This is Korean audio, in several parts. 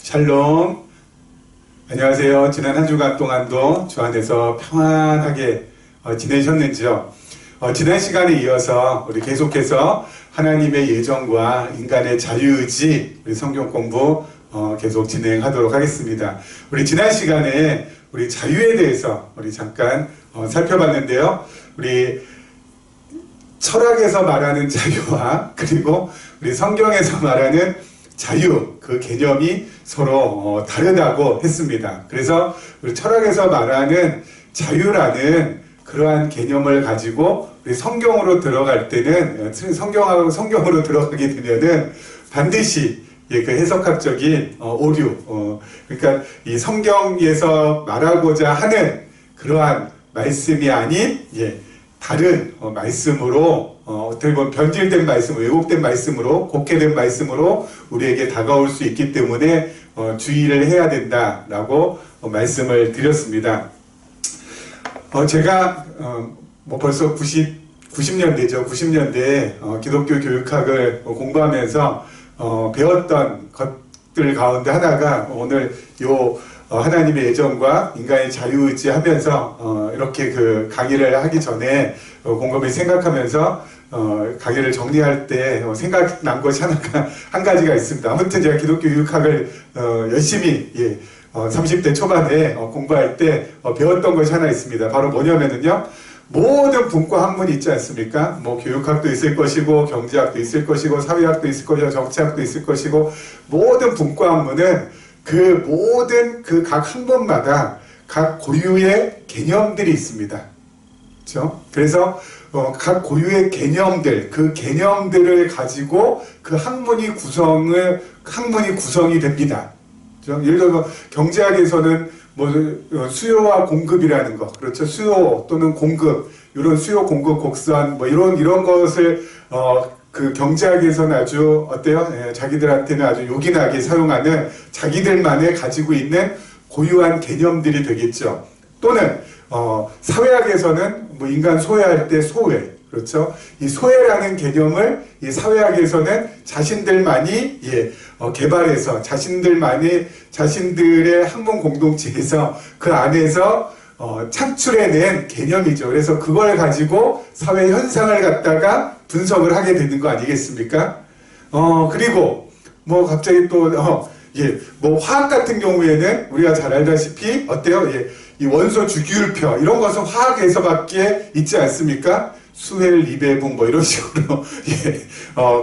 샬롬. 안녕하세요. 지난 한 주간 동안도 주 안에서 평안하게 지내셨는지요? 지난 시간에 이어서 우리 계속해서 하나님의 예정과 인간의 자유의지 우리 성경 공부 계속 진행하도록 하겠습니다. 우리 지난 시간에 우리 자유에 대해서 우리 잠깐 살펴봤는데요. 우리 철학에서 말하는 자유와 그리고 우리 성경에서 말하는 자유, 그 개념이 서로 다르다고 했습니다. 그래서 우리 철학에서 말하는 자유라는 그러한 개념을 가지고 우리 성경으로 들어갈 때는 성경으로 들어가게 되면은 반드시 그 해석학적인 오류, 그러니까 이 성경에서 말하고자 하는 그러한 말씀이 아닌 다른 말씀으로 어떻게 보면 변질된 말씀, 왜곡된 말씀으로, 곡해된 말씀으로 우리에게 다가올 수 있기 때문에 주의를 해야 된다라고 말씀을 드렸습니다. 제가 벌써 90년대죠. 90년대에 기독교 교육학을 공부하면서 배웠던 것들 가운데 하나가 오늘 하나님의 예정과 인간의 자유의지 하면서 이렇게 그 강의를 하기 전에 곰곰이 생각하면서 강의를 정리할 때 생각난 것이 한 가지가 있습니다. 아무튼 제가 기독교 교육학을 열심히 30대 초반에 공부할 때 배웠던 것이 하나 있습니다. 바로 뭐냐면은요, 모든 분과 학문이 있지 않습니까? 뭐 교육학도 있을 것이고 경제학도 있을 것이고 사회학도 있을 것이고 정치학도 있을 것이고 모든 분과 학문은 그 모든 그 각 학문마다 각 고유의 개념들이 있습니다. 그렇죠? 그래서 각 고유의 개념들, 그 개념들을 가지고 그 학문이 구성이 됩니다. 그렇죠? 예를 들어서 경제학에서는 수요와 공급이라는 것, 그렇죠? 수요 또는 공급, 이런 수요, 공급, 곡선, 이런 것을 그 경제학에서는 아주 어때요? 자기들한테는 아주 요긴하게 사용하는 자기들만의 가지고 있는 고유한 개념들이 되겠죠. 또는 사회학에서는 인간 소외할 때 소외, 그렇죠? 이 소외라는 개념을 이 사회학에서는 자신들만이 개발해서 자신들의 학문 공동체에서 그 안에서 창출해낸 개념이죠. 그래서 그걸 가지고 사회 현상을 갖다가 분석을 하게 되는 거 아니겠습니까? 그리고 갑자기 또 화학 같은 경우에는 우리가 잘 알다시피 어때요? 이 원소 주기율표 이런 것은 화학에서밖에 있지 않습니까? 수헬, 리베분 이런 식으로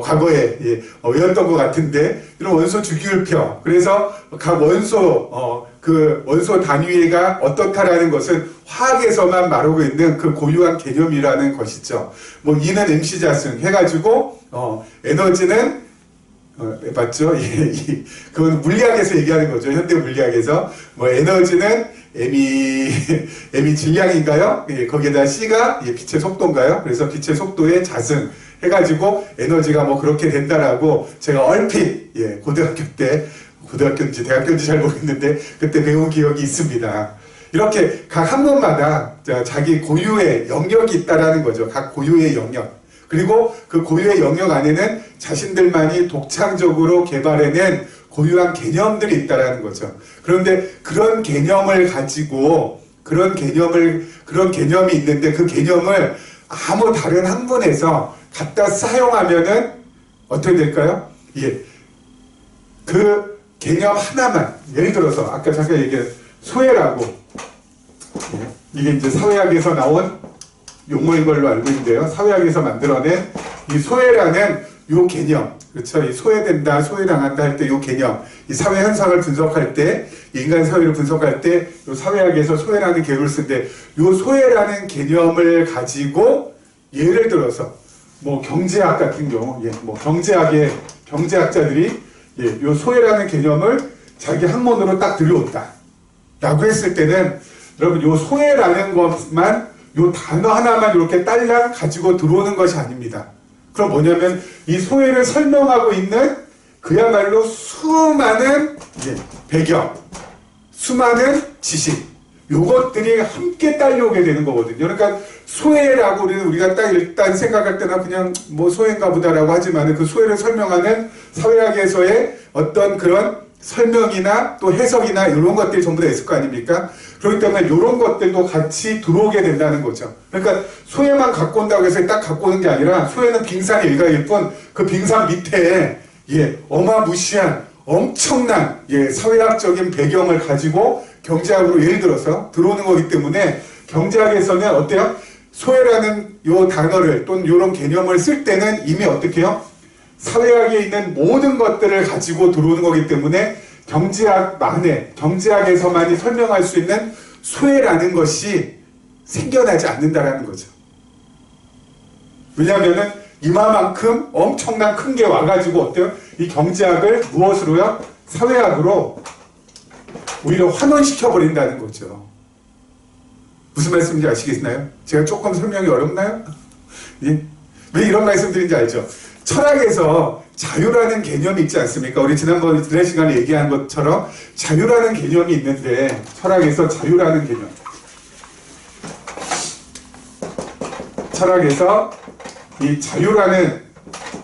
과거에 외웠던 것 같은데 이런 원소 주기율표, 그래서 각 원소 그 원소 단위가 어떻다라는 것은 화학에서만 말하고 있는 그 고유한 개념이라는 것이죠. E는 MC-자승 해가지고 에너지는 맞죠? 그건 물리학에서 얘기하는 거죠. 현대 물리학에서 에너지는 M이 질량인가요? 거기에다 C가 빛의 속도인가요? 그래서 빛의 속도의 자승 해가지고 에너지가 그렇게 된다라고 제가 얼핏 고등학교인지 대학교인지 잘 모르겠는데 그때 배운 기억이 있습니다. 이렇게 각 학문마다 자기 고유의 영역이 있다라는 거죠. 각 고유의 영역. 그리고 그 고유의 영역 안에는 자신들만이 독창적으로 개발해낸 고유한 개념들이 있다라는 거죠. 그런데 그런 개념을 가지고 그런 개념이 있는데 그 개념을 아무 다른 학문에서 갖다 사용하면은 어떻게 될까요? 그 개념 하나만, 예를 들어서 아까 잠깐 얘기한 소외라고, 이게 이제 사회학에서 나온 용어인 걸로 알고 있는데요. 사회학에서 만들어낸 이 소외라는 요 개념, 그렇죠? 이 소외된다, 소외당한다 할 때 요 개념, 이 사회 현상을 분석할 때, 인간 사회를 분석할 때, 요 사회학에서 소외라는 개념을 쓰는데, 요 소외라는 개념을 가지고, 예를 들어서, 경제학 같은 경우, 경제학자들이, 요 소외라는 개념을 자기 학문으로 딱 들여온다. 라고 했을 때는, 여러분, 요 소외라는 것만, 요 단어 하나만 이렇게 딸랑 가지고 들어오는 것이 아닙니다. 그럼 뭐냐면 이 소외를 설명하고 있는 그야말로 수많은 배경, 수많은 지식, 요것들이 함께 딸려오게 되는 거거든요. 그러니까 소외라고 우리가 딱 일단 생각할 때는 그냥 소외인가 보다라고 하지만 그 소외를 설명하는 사회학에서의 어떤 그런 설명이나 또 해석이나 이런 것들이 전부 다 있을 거 아닙니까? 그렇기 때문에 이런 것들도 같이 들어오게 된다는 거죠. 그러니까 소해만 갖고 온다고 해서 딱 갖고 오는 게 아니라 소해는 빙산의 일각일 뿐 그 빙산 밑에 어마무시한 엄청난 사회학적인 배경을 가지고 경제학으로 예를 들어서 들어오는 거기 때문에 경제학에서는 어때요? 소해라는 요 단어를 또는 이런 개념을 쓸 때는 이미 어떻게 해요? 사회학에 있는 모든 것들을 가지고 들어오는 거기 때문에 경제학에서만이 설명할 수 있는 소해라는 것이 생겨나지 않는다라는 거죠. 왜냐하면은 이마만큼 엄청난 큰 게 와가지고 어때요? 이 경제학을 무엇으로요? 사회학으로 오히려 환원시켜버린다는 거죠. 무슨 말씀인지 아시겠나요? 제가 조금 설명이 어렵나요? 예? 왜 이런 말씀 드린지 알죠? 철학에서 자유라는 개념이 있지 않습니까? 우리 지난 시간에 얘기한 것처럼 자유라는 개념이 있는데 철학에서 자유라는 개념. 철학에서 이 자유라는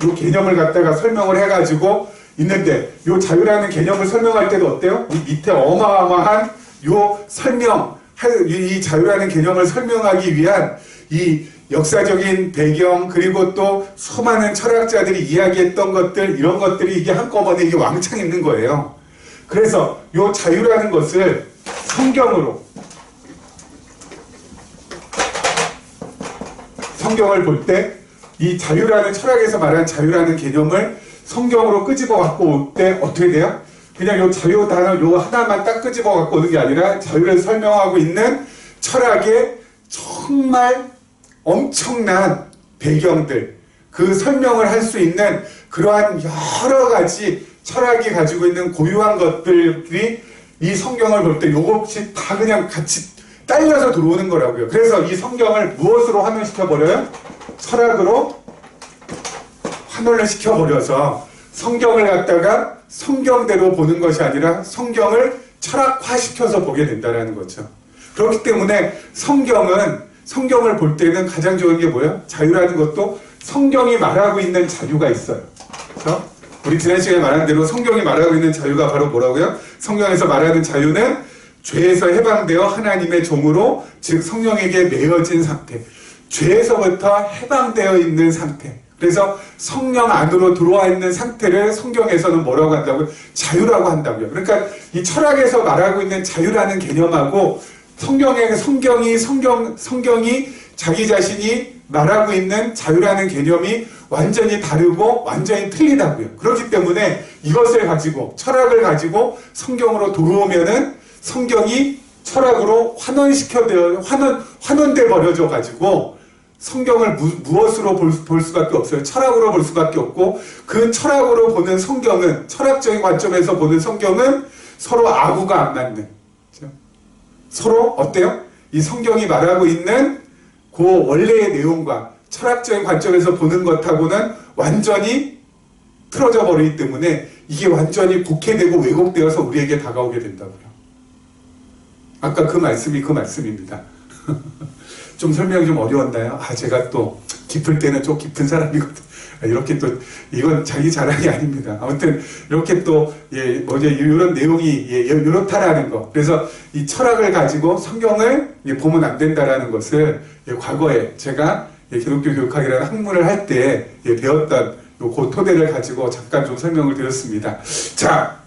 이 개념을 갖다가 설명을 해가지고 있는데 이 자유라는 개념을 설명할 때도 어때요? 이 밑에 어마어마한 이 자유라는 개념을 설명하기 위한 이 역사적인 배경 그리고 또 수많은 철학자들이 이야기했던 것들 이런 것들이 이게 한꺼번에 이게 왕창 있는 거예요. 그래서 이 자유라는 것을 성경을 볼 때 이 자유라는 철학에서 말하는 자유라는 개념을 성경으로 끄집어 갖고 올 때 어떻게 돼요? 그냥 요 자유 단어 요 하나만 딱 끄집어 갖고 오는 게 아니라 자유를 설명하고 있는 철학의 정말 엄청난 배경들, 그 설명을 할 수 있는 그러한 여러 가지 철학이 가지고 있는 고유한 것들이 이 성경을 볼 때 요것이 다 그냥 같이 딸려서 들어오는 거라고요. 그래서 이 성경을 무엇으로 환원시켜버려요? 철학으로 환원을 시켜버려서 성경을 갖다가 성경대로 보는 것이 아니라 성경을 철학화시켜서 보게 된다는 거죠. 그렇기 때문에 성경을 볼 때는 가장 좋은 게 뭐예요? 자유라는 것도 성경이 말하고 있는 자유가 있어요. 그렇죠? 우리 지난 시간에 말한 대로 성경이 말하고 있는 자유가 바로 뭐라고요? 성경에서 말하는 자유는 죄에서 해방되어 하나님의 종으로 즉 성령에게 매어진 상태, 죄에서부터 해방되어 있는 상태, 그래서 성령 안으로 들어와 있는 상태를 성경에서는 뭐라고 한다고요? 자유라고 한다고요. 그러니까 이 철학에서 말하고 있는 자유라는 개념하고 성경이 자기 자신이 말하고 있는 자유라는 개념이 완전히 다르고 완전히 틀리다고요. 그렇기 때문에 이것을 가지고 철학을 가지고 성경으로 들어오면은 성경이 철학으로 환원돼 버려져 가지고 성경을 무엇으로 볼 수밖에 없어요. 철학으로 볼 수밖에 없고 그 철학으로 보는 성경은 철학적인 관점에서 보는 성경은 서로 아구가 안 맞는 서로 어때요? 이 성경이 말하고 있는 그 원래의 내용과 철학적인 관점에서 보는 것하고는 완전히 틀어져 버리기 때문에 이게 완전히 곡해되고 왜곡되어서 우리에게 다가오게 된다고요. 아까 그 말씀이 그 말씀입니다. 좀 설명이 좀 어려웠나요? 제가 또 깊을 때는 좀 깊은 사람이거든. 이렇게 또 이건 자기 자랑이 아닙니다. 아무튼 이렇게 또 이런 내용이 이렇다라는 거. 그래서 이 철학을 가지고 성경을 보면 안 된다라는 것을 과거에 제가 기독교 교육학이라는 학문을 할 때 배웠던 그 토대를 가지고 잠깐 좀 설명을 드렸습니다. 자,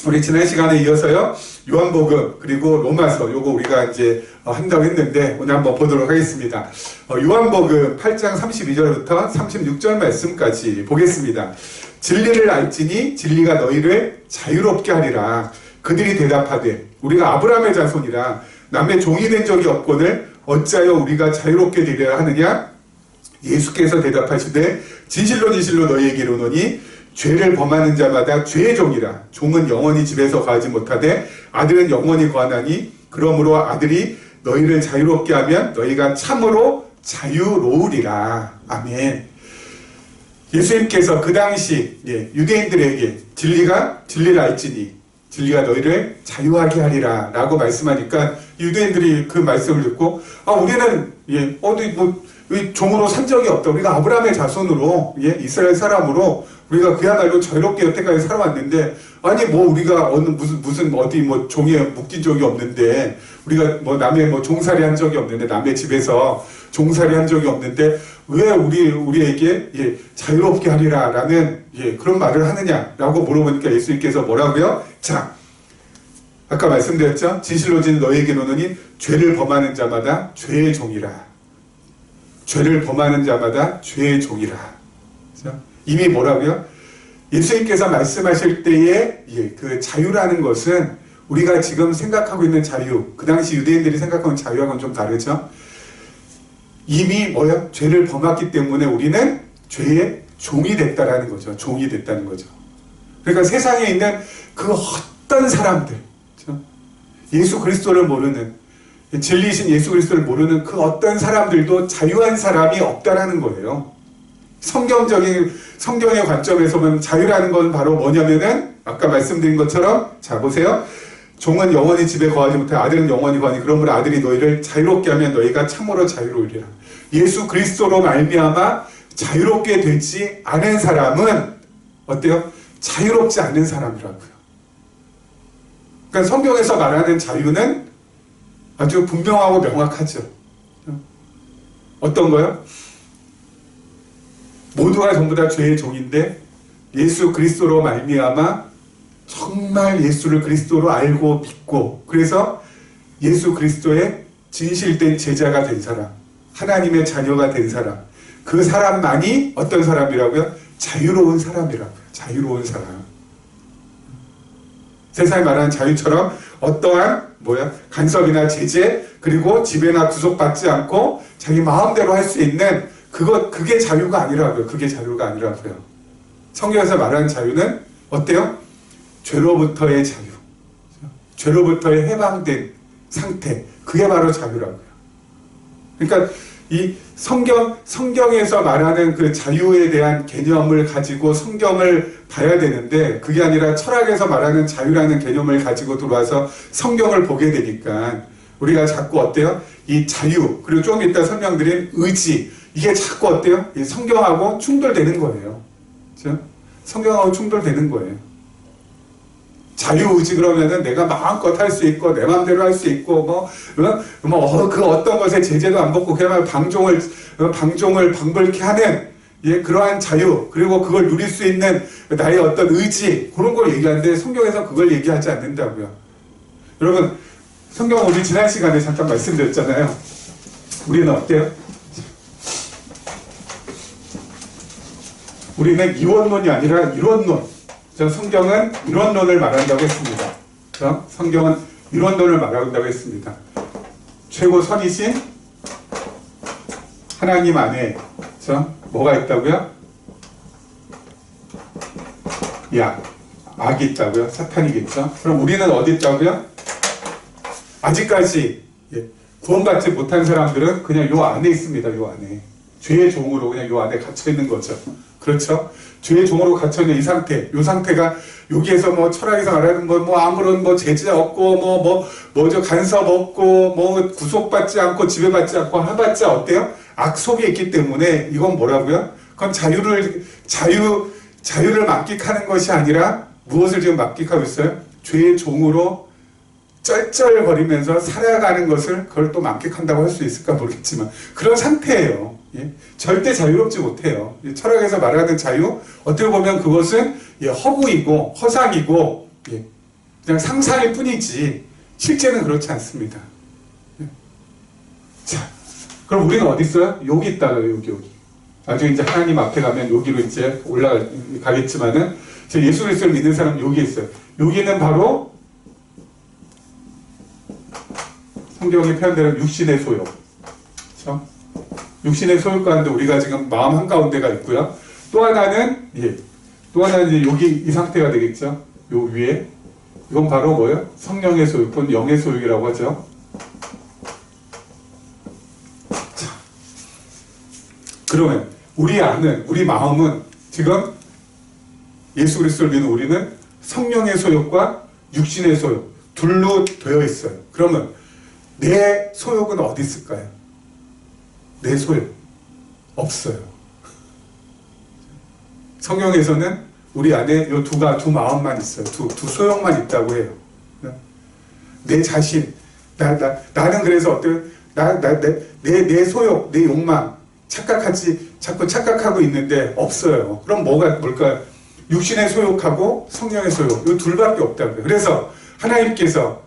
우리 지난 시간에 이어서요 요한복음 그리고 로마서 요거 우리가 이제 한다고 했는데 오늘 한번 보도록 하겠습니다. 요한복음 8장 32절부터 36절 말씀까지 보겠습니다. 진리를 알지니 진리가 너희를 자유롭게 하리라. 그들이 대답하되 우리가 아브라함의 자손이라 남의 종이 된 적이 없거늘 어찌하여 우리가 자유롭게 되려 하느냐? 예수께서 대답하시되 진실로 진실로 너희에게 이르노니 죄를 범하는 자마다 죄의 종이라. 종은 영원히 집에서 거하지 못하되 아들은 영원히 거하나니 그러므로 아들이 너희를 자유롭게 하면 너희가 참으로 자유로우리라. 아멘. 예수님께서 그 당시 유대인들에게 진리를 알지니 진리가 너희를 자유하게 하리라 라고 말씀하니까 유대인들이 그 말씀을 듣고 우리는 어디 종으로 산 적이 없다. 우리가 아브라함의 자손으로, 예, 이스라엘 사람으로 우리가 그야말로 자유롭게 여태까지 살아왔는데, 아니 뭐 우리가 어느 무슨 어디 뭐 종에 묶인 적이 없는데, 우리가 뭐 남의 뭐 종살이 한 적이 없는데, 남의 집에서 종살이 한 적이 없는데 왜 우리에게, 예, 자유롭게 하리라라는, 예, 그런 말을 하느냐라고 물어보니까 예수님께서 뭐라고요? 자, 아까 말씀드렸죠? 진실로 진 너희에게 이르노니 죄를 범하는 자마다 죄의 종이라. 죄를 범하는 자마다 죄의 종이라. 그렇죠? 이미 뭐라고요? 예수님께서 말씀하실 때에, 예, 그 자유라는 것은 우리가 지금 생각하고 있는 자유, 그 당시 유대인들이 생각하는 자유하고는 좀 다르죠. 이미 뭐요? 죄를 범했기 때문에 우리는 죄의 종이 됐다라는 거죠. 종이 됐다는 거죠. 그러니까 세상에 있는 그 어떤 사람들, 그렇죠? 예수 그리스도를 모르는, 진리이신 예수 그리스도를 모르는 그 어떤 사람들도 자유한 사람이 없다라는 거예요. 성경의 관점에서 보면 자유라는 건 바로 뭐냐면은, 아까 말씀드린 것처럼, 자, 보세요. 종은 영원히 집에 거하지 못해 아들은 영원히 거하니 그러므로 아들이 너희를 자유롭게 하면 너희가 참으로 자유로우리라. 예수 그리스도로 말미암아 자유롭게 되지 않은 사람은 어때요? 자유롭지 않은 사람이라고요. 그러니까 성경에서 말하는 자유는 아주 분명하고 명확하죠. 어떤 거요? 모두가 전부 다 죄의 종인데 예수 그리스도로 말미암아 정말 예수를 그리스도로 알고 믿고, 그래서 예수 그리스도의 진실된 제자가 된 사람, 하나님의 자녀가 된 사람, 그 사람만이 어떤 사람이라고요? 자유로운 사람이라고요. 자유로운 사람. 세상에 말하는 자유처럼 어떠한 간섭이나 제재, 그리고 지배나 구속받지 않고 자기 마음대로 할 수 있는 그게 자유가 아니라고요. 그게 자유가 아니라고요. 성경에서 말하는 자유는 어때요? 죄로부터의 자유, 죄로부터의 해방된 상태, 그게 바로 자유라고요. 그러니까 이 성경에서 말하는 그 자유에 대한 개념을 가지고 성경을 봐야 되는데, 그게 아니라 철학에서 말하는 자유라는 개념을 가지고 들어와서 성경을 보게 되니까 우리가 자꾸 어때요? 이 자유, 그리고 조금 이따 설명드린 의지, 이게 자꾸 어때요? 이 성경하고 충돌되는 거예요. 그렇죠? 성경하고 충돌되는 거예요. 자유의지 그러면은 내가 마음껏 할 수 있고 내 마음대로 할 수 있고 그 어떤 것에 제재도 안 받고 그야말로 방종을 방불케 하는, 예, 그러한 자유, 그리고 그걸 누릴 수 있는 나의 어떤 의지, 그런 걸 얘기하는데 성경에서 그걸 얘기하지 않는다고요. 여러분, 성경 우리 지난 시간에 잠깐 말씀드렸잖아요. 우리는 어때요? 우리는 이원론이 아니라 이론론. 성경은 이론론을 말한다고 했습니다. 성경은 이론론을 말한다고 했습니다. 최고 선이신 하나님 안에 뭐가 있다고요? 악이 있다고요? 사탄이겠죠? 그럼 우리는 어디 있다고요? 아직까지 구원받지 못한 사람들은 그냥 요 안에 있습니다. 요 안에. 죄의 종으로 그냥 요 안에 갇혀 있는 거죠. 그렇죠? 죄의 종으로 갇혀있는 이 상태, 이 상태가 여기에서 뭐 철학에서 말하는 뭐 아무런 뭐 제재 없고 간섭 없고 구속받지 않고 지배받지 않고 하봤자 어때요? 악 속에 있기 때문에 이건 뭐라고요? 그건 자유를 만끽하는 것이 아니라 무엇을 지금 만끽하고 있어요? 죄의 종으로 쩔쩔거리면서 살아가는 것을 그걸 또 만끽한다고 할 수 있을까 모르겠지만 그런 상태예요. 예? 절대 자유롭지 못해요. 철학에서 말하는 자유, 어떻게 보면 그것은 허구이고 허상이고 그냥 상상일 뿐이지 실제는 그렇지 않습니다. 예? 자, 그럼 우리는 어디 있어요? 여기 있다고요. 여기. 나중에 이제 하나님 앞에 가면 여기로 이제 올라가겠지만은 예수 그리스도를 믿는 사람은 여기에 있어요. 여기는 바로 성경의 표현대로 육신의 소욕. 그렇죠? 육신의 소욕 가운데 우리가 지금 마음 한가운데가 있고요. 또 하나는 이제 여기 이 상태가 되겠죠. 요 위에. 이건 바로 뭐예요? 성령의 소욕, 또는 영의 소욕이라고 하죠. 자, 그러면 우리 마음은 지금 예수 그리스도를 믿는 우리는 성령의 소욕과 육신의 소욕 둘로 되어 있어요. 그러면 내 소욕은 어디 있을까요? 내 소욕. 없어요. 성경에서는 우리 안에 이 두 마음만 있어요. 두 소욕만 있다고 해요. 내 자신, 나는 그래서 어때요? 내 소욕, 내 욕망, 자꾸 착각하고 있는데 없어요. 그럼 뭘까요? 육신의 소욕하고 성령의 소욕, 이 둘밖에 없다고요. 그래서 하나님께서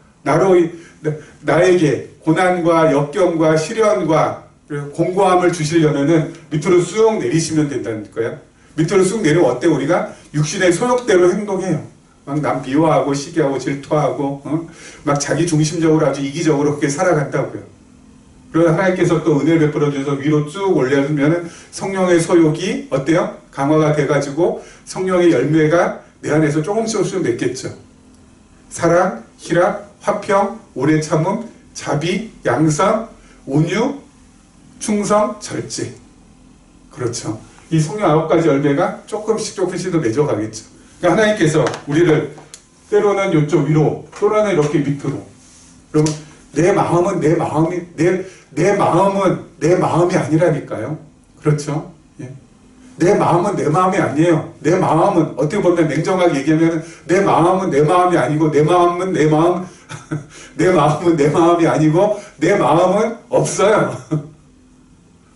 나에게 고난과 역경과 시련과 공고함을 주시려면은 밑으로 쑥 내리시면 된다는 거예요. 밑으로 쑥 내리면 어때? 우리가 육신의 소욕대로 행동해요. 막 남 미워하고 시기하고 질투하고 막 자기 중심적으로 아주 이기적으로 그렇게 살아간다고요. 그리고 하나님께서 또 은혜를 베풀어 주셔서 위로 쭉 올려주면은 성령의 소욕이 어때요? 강화가 돼가지고 성령의 열매가 내 안에서 조금씩 맺겠죠. 사랑, 희락, 화평, 오래 참음, 자비, 양선, 온유, 충성, 절제. 그렇죠. 이 성령 9가지 열매가 조금씩 더 맺어가겠죠. 그러니까 하나님께서 우리를 때로는 이쪽 위로, 또는 이렇게 밑으로. 그러면 내 마음은 내 마음이 아니라니까요. 그렇죠? 예. 내 마음은 내 마음이 아니에요. 내 마음은 어떻게 보면 냉정하게 얘기하면 내 마음은 내 마음이 아니고 내 마음은 내 마음이 아니고 내 마음은 없어요.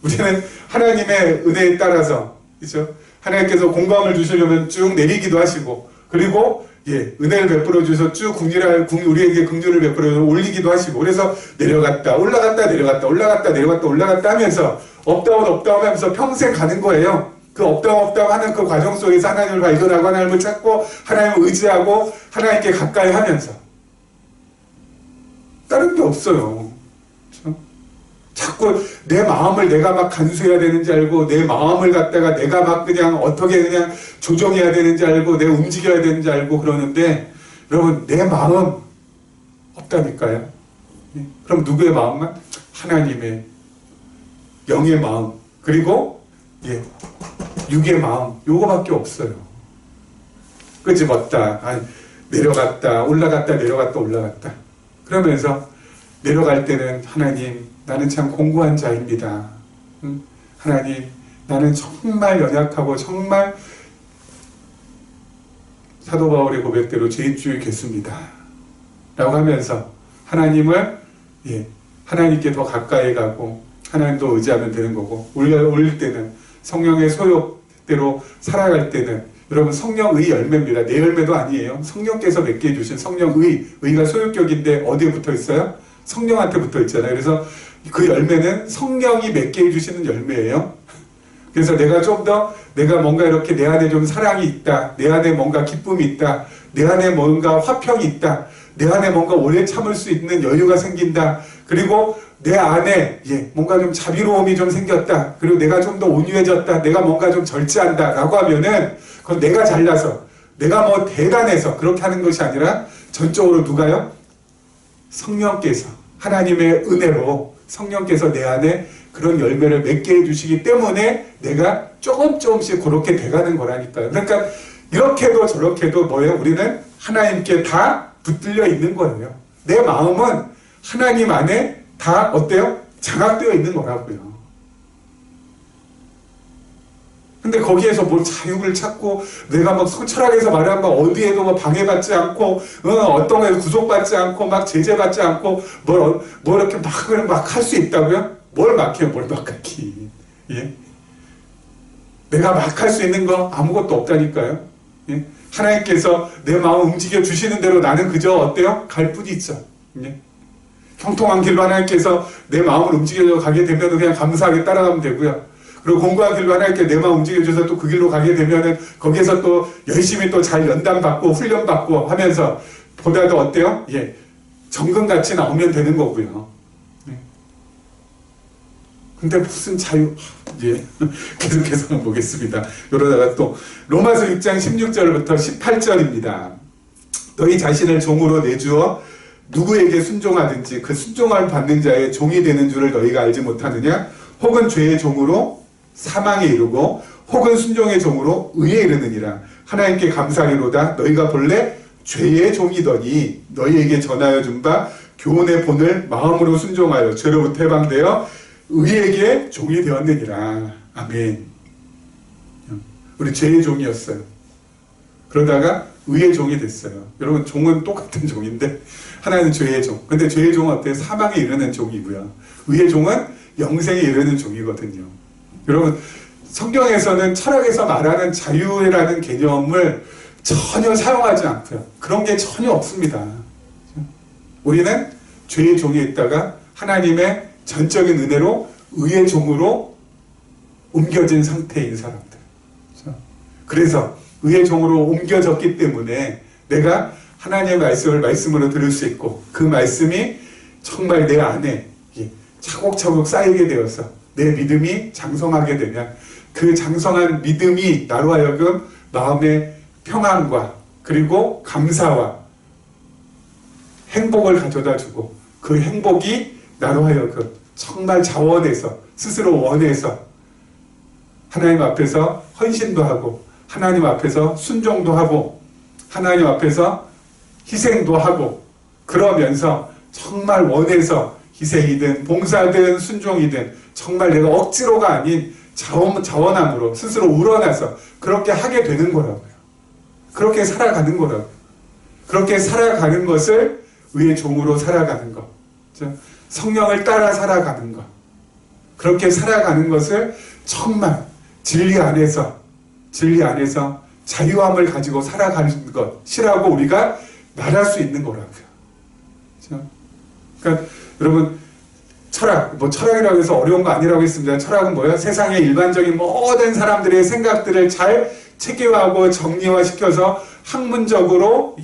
우리는 하나님의 은혜에 따라서 그렇죠? 하나님께서 공감을 주시려면 쭉 내리기도 하시고 그리고 은혜를 베풀어 주셔서 쭉 우리에게 긍휼을 베풀어 주셔서 올리기도 하시고 그래서 내려갔다 올라갔다 내려갔다 올라갔다 내려갔다 올라갔다 하면서 업다운 하면서 평생 가는 거예요. 그 업다운 하는 그 과정 속에서 하나님을 발견하고 하나님을 찾고 하나님을 의지하고 하나님께 가까이 하면서 다른 게 없어요. 그렇죠? 자꾸 내 마음을 내가 막 간수해야 되는지 알고 내 마음을 갖다가 내가 막 그냥 어떻게 그냥 조정해야 되는지 알고 내가 움직여야 되는지 알고 그러는데 여러분 내 마음 없다니까요. 그럼 누구의 마음만? 하나님의 영의 마음 그리고 육의 마음 요거밖에 없어요. 끄집었다 내려갔다 올라갔다 내려갔다 올라갔다 그러면서 내려갈 때는 하나님 나는 참 공고한 자입니다. 하나님 나는 정말 연약하고 정말 사도 바울의 고백대로 죄인중에 계십니다. 라고 하면서 하나님을 하나님께 더 가까이 가고 하나님도 의지하면 되는 거고 올릴 때는 성령의 소욕대로 살아갈 때는 여러분 성령의 열매입니다. 내 열매도 아니에요. 성령께서 맺게 해주신 의가 소유격인데 어디에 붙어 있어요? 성령한테 붙어 있잖아요. 그래서 그 열매는 성령이 맺게 해주시는 열매예요. 그래서 내가 뭔가 이렇게 내 안에 좀 사랑이 있다. 내 안에 뭔가 기쁨이 있다. 내 안에 뭔가 화평이 있다. 내 안에 뭔가 오래 참을 수 있는 여유가 생긴다. 그리고 내 안에 뭔가 좀 자비로움이 좀 생겼다. 그리고 내가 좀 더 온유해졌다. 내가 뭔가 좀 절제한다. 라고 하면은 그건 내가 잘나서 내가 뭐 대단해서 그렇게 하는 것이 아니라 전적으로 누가요? 성령께서 하나님의 은혜로 성령께서 내 안에 그런 열매를 맺게 해주시기 때문에 내가 조금씩 그렇게 돼가는 거라니까요. 그러니까 이렇게도 저렇게도 우리는 하나님께 다 붙들려 있는 거예요. 내 마음은 하나님 안에 다 어때요? 장악되어 있는 거라고요. 근데 거기에서 뭘 자유를 찾고 내가 막 철학에서 말하면 어디에도 막 방해받지 않고 어떤 거에 구속받지 않고 막 제재받지 않고 뭘 이렇게 막 할 수 있다고요? 뭘 막해요? 뭘 막하기? 내가 막 할 수 있는 거 아무것도 없다니까요. 하나님께서 내 마음 움직여 주시는 대로 나는 그저 어때요? 갈 뿐이죠. 형통한 길로 하나님께서 내 마음을 움직여 가게 되면 그냥 감사하게 따라가면 되고요. 그리고 공고한 길로 하나님께 내 마음 움직여줘서 또 그 길로 가게 되면은 거기에서 또 열심히 또 잘 연단받고 훈련받고 하면서 보다도 어때요? 정금같이 나오면 되는 거고요. 근데 무슨 자유? 계속해서 한번 보겠습니다. 이러다가 또 로마서 6장 16절부터 18절입니다. 너희 자신을 종으로 내주어 누구에게 순종하든지 그 순종을 받는 자의 종이 되는 줄을 너희가 알지 못하느냐? 혹은 죄의 종으로 사망에 이르고 혹은 순종의 종으로 의에 이르느니라. 하나님께 감사하리로다. 너희가 본래 죄의 종이더니 너희에게 전하여 준 바 교훈의 본을 마음으로 순종하여 죄로부터 해방되어 의에게 종이 되었느니라. 아멘. 우리 죄의 종이었어요. 그러다가 의의 종이 됐어요. 여러분, 종은 똑같은 종인데 하나는 죄의 종. 근데 죄의 종은 어때요? 사망에 이르는 종이고요. 의의 종은 영생에 이르는 종이거든요. 여러분, 성경에서는 철학에서 말하는 자유라는 개념을 전혀 사용하지 않고요. 그런 게 전혀 없습니다. 우리는 죄의 종에 있다가 하나님의 전적인 은혜로 의의 종으로 옮겨진 상태인 사람들. 그래서 의의 종으로 옮겨졌기 때문에 내가 하나님의 말씀을 말씀으로 들을 수 있고 그 말씀이 정말 내 안에 차곡차곡 쌓이게 되어서 내 믿음이 장성하게 되면 그 장성한 믿음이 나로 하여금 마음의 평안과 그리고 감사와 행복을 가져다 주고 그 행복이 나로 하여금 정말 자원해서 스스로 원해서 하나님 앞에서 헌신도 하고 하나님 앞에서 순종도 하고 하나님 앞에서 희생도 하고 그러면서 정말 원해서 희생이든 봉사든 순종이든 정말 내가 억지로가 아닌 자원함으로 스스로 우러나서 그렇게 하게 되는 거라고요. 그렇게 살아가는 거라고요. 그렇게 살아가는 것을 의의 종으로 살아가는 것. 성령을 따라 살아가는 것. 그렇게 살아가는 것을 정말 진리 안에서 자유함을 가지고 살아가는 것이라고 우리가 말할 수 있는 거라고요. 그러니까 여러분, 철학이라고 해서 어려운 거 아니라고 했습니다. 철학은 뭐예요? 세상의 일반적인 모든 사람들의 생각들을 잘 체계화하고 정리화시켜서 학문적으로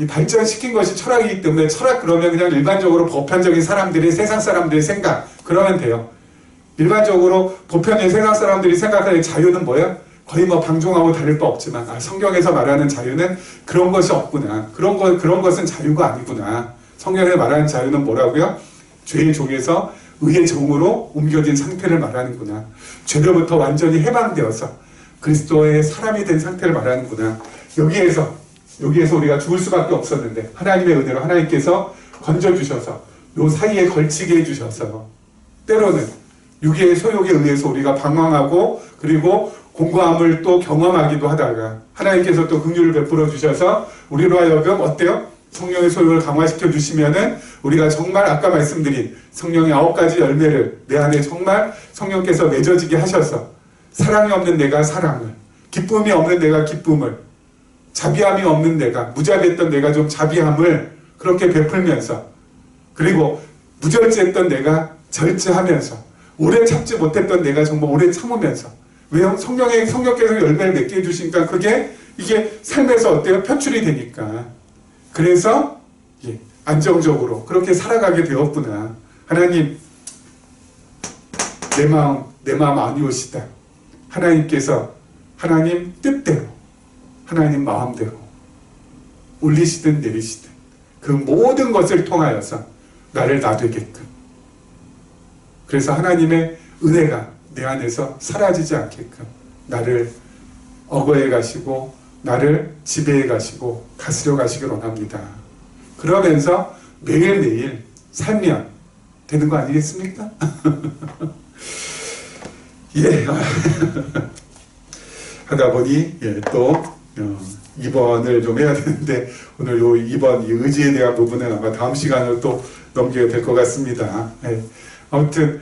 발전시킨 것이 철학이기 때문에 철학 그러면 그냥 일반적으로 보편적인 사람들의 세상 사람들의 생각 그러면 돼요. 일반적으로 보편의 세상 사람들이 생각하는 자유는 뭐야? 거의 방종하고 다를 바 없지만 성경에서 말하는 자유는 그런 것이 없구나. 그런 것은 자유가 아니구나. 성경에 말하는 자유는 뭐라고요? 죄의 종에서 의의 종으로 옮겨진 상태를 말하는구나. 죄로부터 완전히 해방되어서 그리스도의 사람이 된 상태를 말하는구나. 여기에서 우리가 죽을 수밖에 없었는데 하나님의 은혜로 하나님께서 건져주셔서 요 사이에 걸치게 해주셔서 때로는 육의 소욕에 의해서 우리가 방황하고 그리고 공고함을 또 경험하기도 하다가 하나님께서 또 긍휼을 베풀어 주셔서 우리로 하여금 어때요? 성령의 소욕을 강화시켜 주시면은 우리가 정말 아까 말씀드린 성령의 9가지 열매를 내 안에 정말 성령께서 맺어지게 하셔서 사랑이 없는 내가 사랑을, 기쁨이 없는 내가 기쁨을, 자비함이 없는 내가, 무자비했던 내가 좀 자비함을 그렇게 베풀면서 그리고 무절제했던 내가 절제하면서 오래 참지 못했던 내가 정말 오래 참으면서 왜요? 성령께서 열매를 맺게 해주시니까 이게 삶에서 어때요? 표출이 되니까 그래서 안정적으로 그렇게 살아가게 되었구나. 하나님 내 마음 아니오시다. 하나님께서 하나님 뜻대로 하나님 마음대로 올리시든 내리시든 그 모든 것을 통하여서 나를 놔되게끔 그래서 하나님의 은혜가 내 안에서 사라지지 않게끔 나를 어거해 가시고 나를 지배해 가시고 다스려 가시길 원합니다. 그러면서 매일매일 살면 되는 거 아니겠습니까? 하다 보니 또 2번을 좀 해야 되는데 오늘 요 2번 이 의지에 대한 부분은 아마 다음 시간을 또 넘기게 될 것 같습니다. 아무튼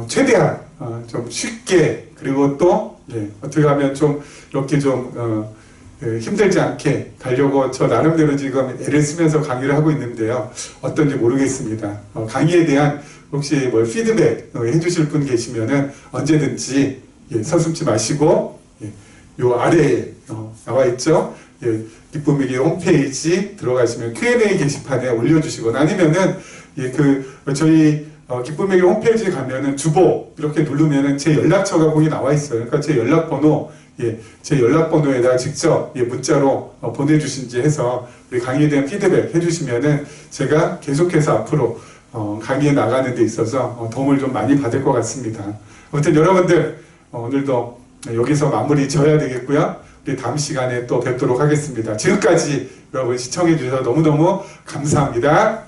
최대한 좀 쉽게 그리고 또 어떻게 하면 좀 이렇게 좀 힘들지 않게 가려고 저 나름대로 지금 애를 쓰면서 강의를 하고 있는데요. 어떤지 모르겠습니다. 강의에 대한 혹시 피드백 해주실 분 계시면은 언제든지 서슴지 마시고 요 아래에 나와 있죠. 기쁨의 길 홈페이지 들어가시면 Q&A 게시판에 올려주시거나 아니면은 저희 기쁨의 길 홈페이지 가면은 주보 이렇게 누르면은 제 연락처가 거기 나와 있어요. 그러니까 제 연락번호에다 직접 문자로 보내주신지 해서 우리 강의에 대한 피드백 해주시면은 제가 계속해서 앞으로 강의에 나가는 데 있어서 도움을 좀 많이 받을 것 같습니다. 아무튼 여러분들 오늘도 여기서 마무리 지어야 되겠고요. 우리 다음 시간에 또 뵙도록 하겠습니다. 지금까지 여러분 시청해 주셔서 너무너무 감사합니다.